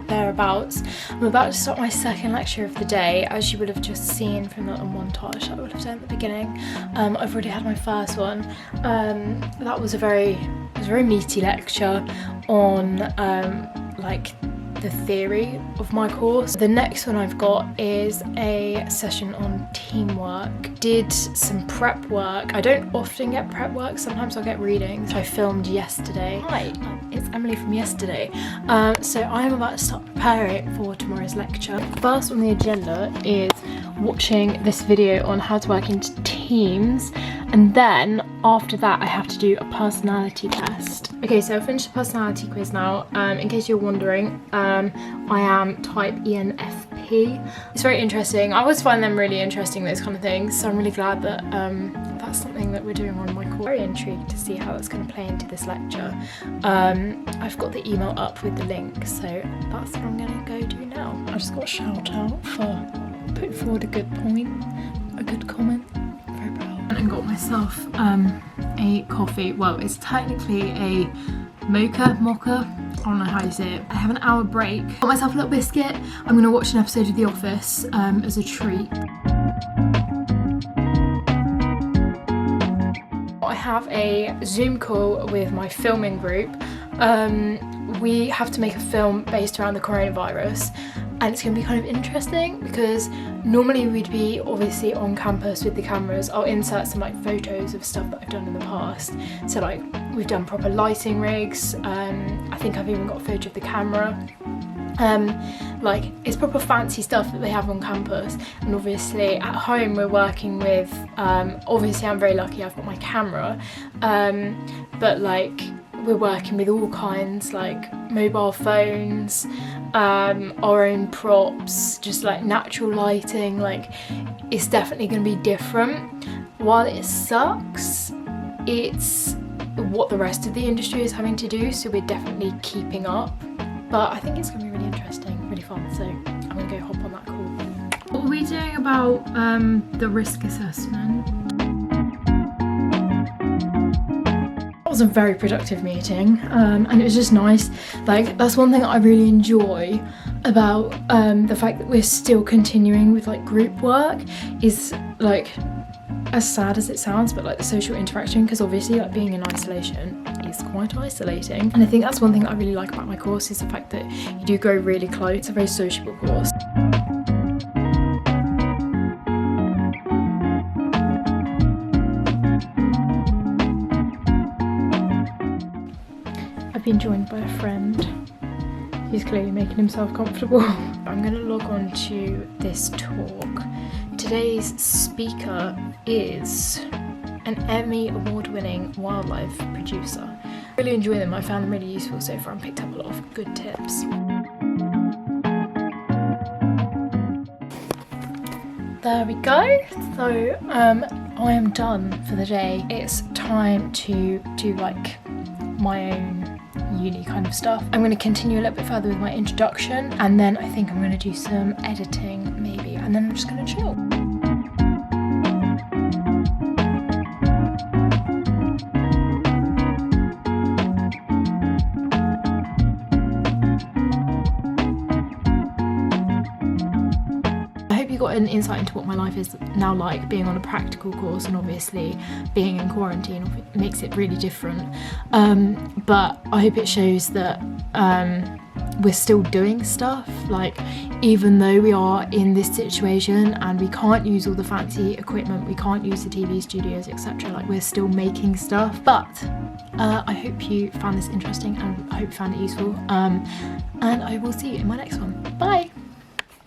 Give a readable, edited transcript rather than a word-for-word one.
thereabouts. I'm about to start my second lecture of the day, as you would have just seen from the montage that I would have done at the beginning. I've already had my first one. That was a very meaty lecture on like the theory of my course. The next one I've got is a session on teamwork. Did some prep work. I don't often get prep work, sometimes I'll get readings. I filmed yesterday. Hi, it's Emily from yesterday. So I'm about to start preparing for tomorrow's lecture. First on the agenda is watching this video on how to work into teams, and then after that I have to do a personality test. Okay, so I've finished the personality quiz now. In case you're wondering, I am type ENFP. It's very interesting. I always find them really interesting, those kind of things, so I'm really glad that that's something that we're doing on my course. Very intrigued to see how that's going to play into this lecture. I've got the email up with the link, so that's what I'm going to go do now. I just got a shout out for putting forward a good point, a good comment. Very proud. And I got myself a coffee. Well, it's technically a mocha. I don't know how you say it. I have an hour break. Got myself a little biscuit. I'm going to watch an episode of The Office as a treat. I have a Zoom call with my filming group. We have to make a film based around the coronavirus, and it's going to be kind of interesting because normally we'd be obviously on campus with the cameras. I'll insert some like photos of stuff that I've done in the past. So like we've done proper lighting rigs. I think I've even got a photo of the camera. Like it's proper fancy stuff that they have on campus, and obviously at home we're working with obviously I'm very lucky, I've got my camera, but like we're working with all kinds, like mobile phones, our own props, just like natural lighting. Like it's definitely going to be different. While it sucks, it's what the rest of the industry is having to do, so we're definitely keeping up. But I think it's going to be really interesting, really fun, so I'm going to go hop on that call. What are we doing about the risk assessment? It was a very productive meeting, and it was just nice. Like that's one thing that I really enjoy about the fact that we're still continuing with like group work, is like, as sad as it sounds, but like the social interaction, because obviously like being in isolation is quite isolating, and I think that's one thing that I really like about my course, is the fact that you do grow really close. It's a very sociable course. I've been joined by a friend. He's clearly making himself comfortable. I'm going to log on to this talk. Today's speaker is an Emmy award-winning wildlife producer. I really enjoy them. I found them really useful so far and picked up a lot of good tips. There we go. So I am done for the day. It's time to do like my own uni kind of stuff. I'm going to continue a little bit further with my introduction, and then I think I'm going to do some editing maybe, and then I'm just going to chill. Got an insight into what my life is now like, being on a practical course, and obviously being in quarantine makes it really different, but I hope it shows that we're still doing stuff, like even though we are in this situation and we can't use all the fancy equipment, we can't use the TV studios, etc., like we're still making stuff. But I hope you found this interesting, and I hope you found it useful, and I will see you in my next one. Bye.